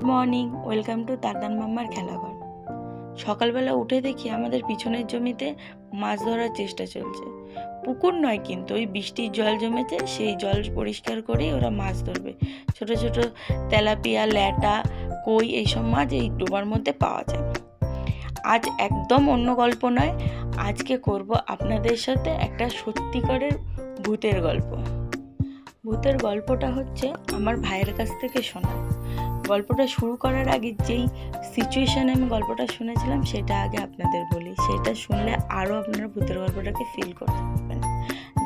Morning, welcome to তারদান মাম্মার খেলাঘর। সকালবেলা উঠে দেখি আমাদের পিছনের জমিতে মাছ ধরার চেষ্টা চলছে। পুকুর নয়, কিন্তু ওই বৃষ্টির জল জমেছে, সেই জল পরিষ্কার করেই ওরা মাছ ধরবে। ছোট ছোট তেলাপিয়া, ল্যাটা, কই এইসব মাছ এই ডোবার মধ্যে পাওয়া যায়। আজ একদম অন্য গল্প নয়, আজকে করব আপনাদের সাথে একটা সত্যিকারের ভূতের গল্প। ভূতের গল্পটা হচ্ছে আমার ভাইয়ের কাছ থেকে শোনা। গল্পটা শুরু করার আগে যেই সিচুয়েশানে আমি গল্পটা শুনেছিলাম সেটা আগে আপনাদের বলি, সেটা শুনলে আরও আপনারা ভূতের গল্পটাকে ফিল করতে পারবেন।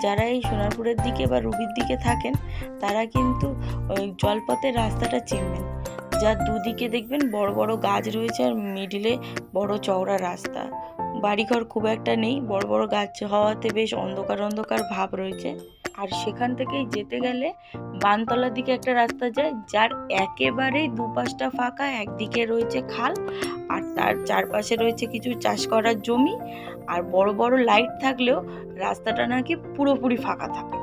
যারা এই সোনারপুরের দিকে বা রুবির দিকে থাকেন তারা কিন্তু ওই জলপথের রাস্তাটা চিনবেন, যার দুদিকে দেখবেন বড় বড় গাছ রয়েছে আর মিডিলে বড় চওড়া রাস্তা। বাড়িঘর খুব একটা নেই, বড় বড় গাছ হওয়াতে বেশ অন্ধকার অন্ধকার ভাব রয়েছে। আর সেখান থেকেই যেতে গেলে বানতলার দিকে একটা রাস্তা যায়, যার একেবারেই দুপাশটা ফাঁকা। একদিকে রয়েছে খাল আর তার চারপাশে রয়েছে কিছু চাষ করার জমি, আর বড় বড় লাইট থাকলেও রাস্তাটা নাকি পুরোপুরি ফাঁকা থাকে।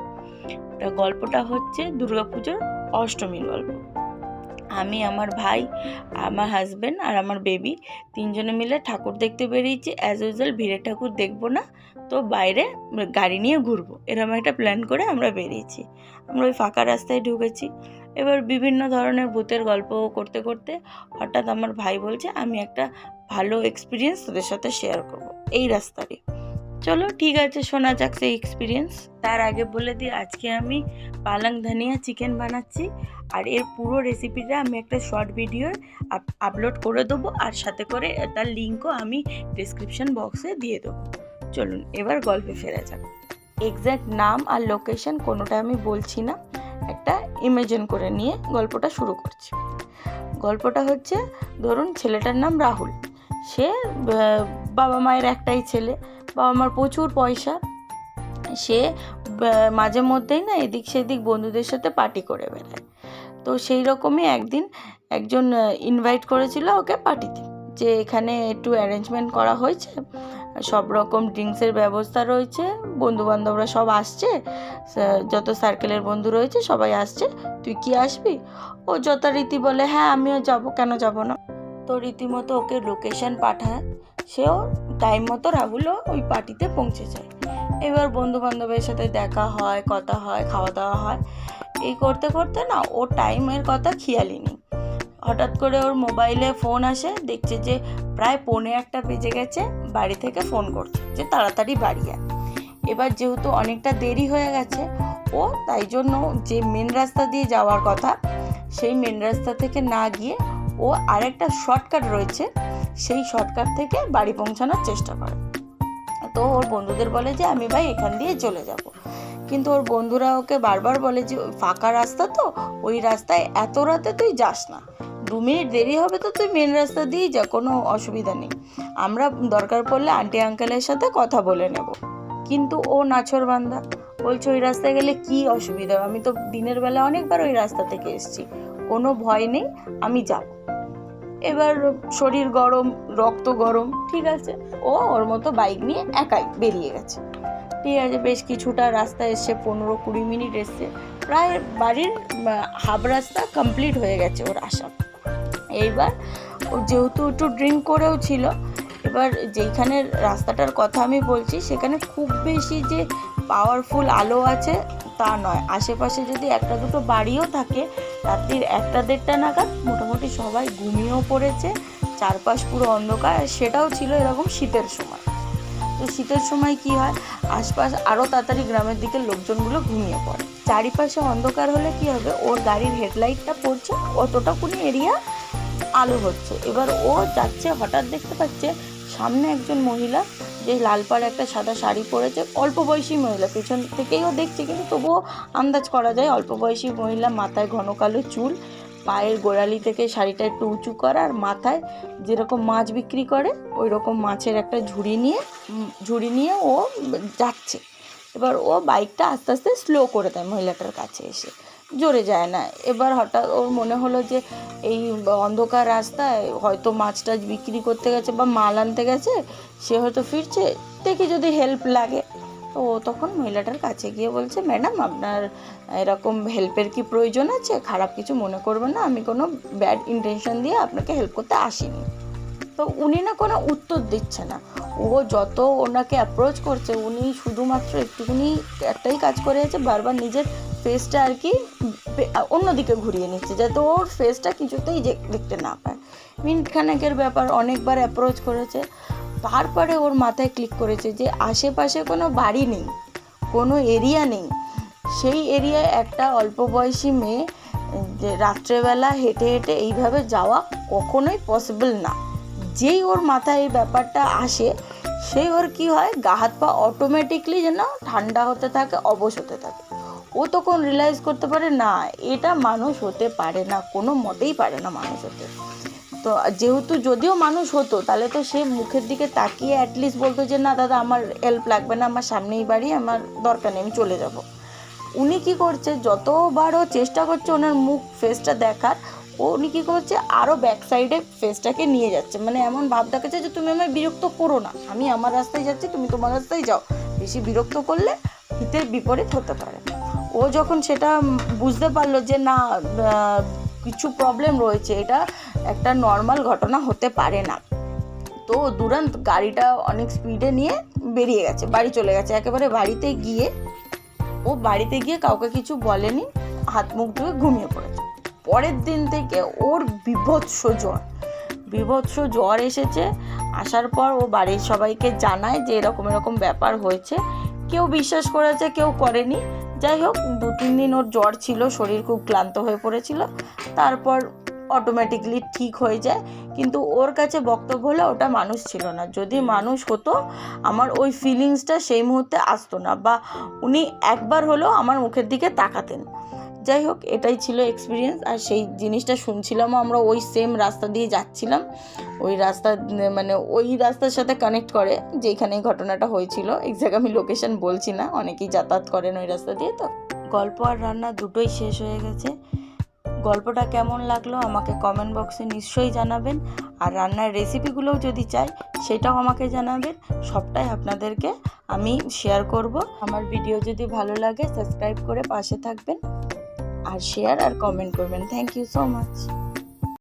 গল্পটা হচ্ছে দুর্গাপুজোর অষ্টমীর গল্প। আমি, আমার ভাই, আমার হাজব্যান্ড আর আমার বেবি তিনজনে মিলে ঠাকুর দেখতে বেরিয়েছি। অ্যাজ ইউজুয়াল ভিড়ের ঠাকুর দেখবো না, তো বাইরে গাড়ি নিয়ে ঘুরবো, এরকম একটা প্ল্যান করে আমরা বেরিয়েছি। আমরা ওই ফাঁকা রাস্তায় ঢুকেছি। এবার বিভিন্ন ধরনের ভূতের গল্প করতে করতে হঠাৎ আমার ভাই বলছে, আমি একটা ভালো এক্সপিরিয়েন্স তোদের সাথে শেয়ার করবো এই রাস্তারই। চলো ঠিক আছে, শোনা যাক সেই এক্সপিরিয়েন্স। তার আগে বলে দিই, আজকে আমি পালং ধনিয়া চিকেন বানাচ্ছি, আর এর পুরো রেসিপিটা আমি একটা শর্ট ভিডিও আপলোড করে দেবো, আর সাথে করে তার লিঙ্কও আমি ডিসক্রিপশন বক্সে দিয়ে দেবো। চলুন এবার গল্পে ফেরা যাক। এক্স্যাক্ট নাম আর লোকেশন কোনোটা আমি বলছি না, একটা ইমেজিন করে নিয়ে গল্পটা শুরু করছি। গল্পটা হচ্ছে, ধরুন ছেলেটার নাম রাহুল। সে বাবা মায়ের একটাই ছেলে, বাবা মার প্রচুর পয়সা। সে মাঝে মধ্যেই না এদিক সেদিক বন্ধুদের সাথে পার্টি করে বেড়ায়। তো সেই রকমই একদিন একজন ইনভাইট করেছিল ওকে পার্টিতে, যে এখানে একটু অ্যারেঞ্জমেন্ট করা হয়েছে, সব রকম ড্রিঙ্কসের ব্যবস্থা রয়েছে, বন্ধুবান্ধবরা সব আসছে, যত সার্কেলের বন্ধু রয়েছে সবাই আসছে, তুই কি আসবি? ও যথারীতি বলে, হ্যাঁ আমিও যাব, কেন যাব না। তো রীতিমতো ওকে লোকেশন পাঠায়, সেও টাইম মতো রাহুলও ওই পার্টিতে পৌঁছে যায়। এবার বন্ধু বান্ধবের সাথে দেখা হয়, কথা হয়, খাওয়া দাওয়া হয়। এই করতে করতে না ও টাইমের কথা খেয়ালই নেই। হঠাৎ করে ওর মোবাইলে ফোন আসে, দেখছে যে প্রায় 1:45 বেজে গেছে। বাড়ি থেকে ফোন করছে যে তাড়াতাড়ি বাড়ি আয়। এবার যেহেতু অনেকটা দেরি হয়ে গেছে, ও তাই জন্য যে মেন রাস্তা দিয়ে যাওয়ার কথা সেই মেন রাস্তা থেকে না গিয়ে ও আরেকটা শর্টকাট রয়েছে, সেই শর্টকাট থেকে বাড়ি পৌঁছানোর চেষ্টা করে। তো ওর বন্ধুদের বলে যে আমি ভাই এখান দিয়ে চলে যাব, কিন্তু ওর বন্ধুরা ওকে বারবার বলে যে ফাঁকা রাস্তা, তো ওই রাস্তায় এত রাতে তুই যাস না, 2 মিনিট দেরি হবে তো তুই মেন রাস্তা দিয়েই যা, কোনো অসুবিধা নেই, আমরা দরকার পড়লে আন্টি আঙ্কেলের সাথে কথা বলে নেব। কিন্তু ও নাছোড়বান্দা, বলছে ওই রাস্তায় গেলে কি অসুবিধা, আমি তো দিনের বেলা অনেকবার ওই রাস্তা থেকে এসেছি, কোনো ভয় নেই, আমি যাব। এবার শরীর গরম, রক্ত গরম, ঠিক আছে, ও ওর মতো বাইক নিয়ে একাই বেরিয়ে গেছে। ঠিক আছে, বেশ কিছুটা রাস্তা এসছে, 15-20 মিনিট এসছে, প্রায় বাড়ির হাফ রাস্তা কমপ্লিট হয়ে গেছে ওর আসা। এইবার ও যেহেতু একটু ড্রিঙ্ক করেও ছিল, এবার যেইখানে রাস্তাটার কথা আমি বলছি সেখানে খুব বেশি যে পাওয়ারফুল আলো আছে তা নয়, আশেপাশে যদি একটা দুটো বাড়িও থাকে, রাত্রির 1-1:30 নাগাদ মোটামুটি সবাই ঘুমিয়েও পড়েছে, চারপাশ পুরো অন্ধকার, সেটাও ছিল এরকম শীতের সময়। তো শীতের সময় কি হয়, আশপাশ আরও তাড়াতাড়ি গ্রামের দিকে লোকজনগুলো ঘুমিয়ে পড়ে। চারিপাশে অন্ধকার হলে কি হবে, ওর গাড়ির হেডলাইটটা পড়ছে, অতটা কোনো এরিয়া আলো হচ্ছে। এবার ও যাচ্ছে, হঠাৎ দেখতে পাচ্ছে সামনে একজন মহিলা, যে লাল পাড়ে একটা সাদা শাড়ি পরেছে, অল্প বয়সী মহিলা, পেছন থেকেই ও দেখছে কিন্তু তবুও আন্দাজ করা যায় অল্প বয়সী মহিলা, মাথায় ঘন কালো চুল, পায়ের গোড়ালি থেকে শাড়িটা একটু উঁচু করা, আর মাথায় যেরকম মাছ বিক্রি করে ওই রকম মাছের একটা ঝুড়ি নিয়ে ও যাচ্ছে। এবার ও বাইকটা আস্তে আস্তে স্লো করে দেয় মহিলাটার কাছে এসে, জোরে যায় না। এবার হঠাৎ ওর মনে হলো যে এই অন্ধকার রাস্তায় হয়তো মাছ টাছ বিক্রি করতে গেছে বা মাল আনতে গেছে, সে হয়তো ফিরছে, দেখি যদি হেল্প লাগে। তো ও তখন মহিলাটার কাছে গিয়ে বলছে, ম্যাডাম আপনার এরকম হেল্পের কি প্রয়োজন আছে? খারাপ কিছু মনে করবেন না, আমি কোনো ব্যাড ইন্টেনশন দিয়ে আপনাকে হেল্প করতে আসিনি। তো উনি না কোনো উত্তর দিচ্ছে না। ও যত ওনাকে অ্যাপ্রোচ করছে, উনি শুধুমাত্র একটুখানি একটাই কাজ করে আছে, বারবার নিজের ফেসটা আর কি অন্যদিকে ঘুরিয়ে নিচ্ছে, যাতে ওর ফেসটা কিছুতেই দেখতে না পায়। মিনিটখানেকের ব্যাপার, অনেকবার অ্যাপ্রোচ করেছে। তারপরে ওর মাথায় ক্লিক করেছে যে আশেপাশে কোনো বাড়ি নেই, কোনো এরিয়া নেই। সেই এরিয়ায় একটা অল্প বয়সী মেয়ে যে রাত্রেবেলা হেঁটে হেঁটে এইভাবে যাওয়া কখনোই পসিবল না। যেই ওর মাথায় এই ব্যাপারটা আসে, সেই ওর কি হয়, গা হাত পা অটোমেটিকলি যেন ঠান্ডা হতে থাকে, অবশ হতে থাকে। ও তখন রিয়েলাইজ করতে পারে না, এটা মানুষ হতে পারে না, কোনো মতেই পারে না মানুষ হতে। তো যেহেতু যদিও মানুষ হতো, তাহলে তো সে মুখের দিকে তাকিয়ে অ্যাটলিস্ট বলতো যে না দাদা আমার হেল্প লাগবে না, আমার সামনেই বাড়ি, আমার দরকার নেই, আমি চলে যাব। উনি কি করছে, যতবারও চেষ্টা করছে ওনার মুখ ফেসটা দেখার, উনি কী করছে, আরও ব্যাক সাইডে ফেসটাকে নিয়ে যাচ্ছে, মানে এমন ভাব দেখাচ্ছে যে তুমি আমায় বিরক্ত করো না, আমি আমার রাস্তায় যাচ্ছি, তুমি তোমার রাস্তায় যাও, বেশি বিরক্ত করলে হিতের বিপরীত হতে পারে। ও যখন সেটা বুঝতে পারলো যে না, কিছু প্রবলেম রয়েছে, এটা একটা নর্মাল ঘটনা হতে পারে না, তো দুরান্ত গাড়িটা অনেক স্পিডে নিয়ে বেরিয়ে গেছে, বাড়ি চলে গেছে। একেবারে বাড়িতে গিয়ে কাউকে কিছু বলেনি, হাত মুখ ধুয়ে ঘুমিয়ে পড়েছে। পরের দিন থেকে ওর বিভৎস জ্বর এসেছে। আসার পর ও বাড়ির সবাইকে জানায় যে এরকম ব্যাপার হয়েছে। কেউ বিশ্বাস করেছে, কেউ করেনি। যাই হোক, 2-3 দিন ওর জ্বর ছিল, শরীর খুব ক্লান্ত হয়ে পড়েছিল, তারপর অটোমেটিকলি ঠিক হয়ে যায়। কিন্তু ওর কাছে বক্তব্য হলো ওটা মানুষ ছিল না, যদি মানুষ হতো আমার ওই ফিলিংসটা সেই মুহূর্তে আসতো না, বা উনি একবার হলেও আমার মুখের দিকে তাকাতেন। যাই হোক, এটাই ছিল এক্সপিরিয়েন্স। আর সেই জিনিসটা শুনছিলামও আমরা, ওই সেম রাস্তা দিয়ে যাচ্ছিলাম, ওই রাস্তার সাথে কানেক্ট করে যেখানে ঘটনাটা হয়েছিল। এক্স্যাক্ট আমি লোকেশন বলছি না, অনেকেই যাতায়াত করেন ওই রাস্তা দিয়ে। তো গল্প আর রান্না দুটোই শেষ হয়ে গেছে। গল্পটা কেমন লাগলো আমাকে কমেন্ট বক্সে নিশ্চয়ই জানাবেন, আর রান্নার রেসিপিগুলোও যদি চাই সেটাও আমাকে জানাবেন। সবটাই আপনাদেরকে আমি শেয়ার করব। আমার ভিডিও যদি ভালো লাগে সাবস্ক্রাইব করে পাশে থাকবেন, আর শেয়ার আর কমেন্ট করবেন। Thank you so much.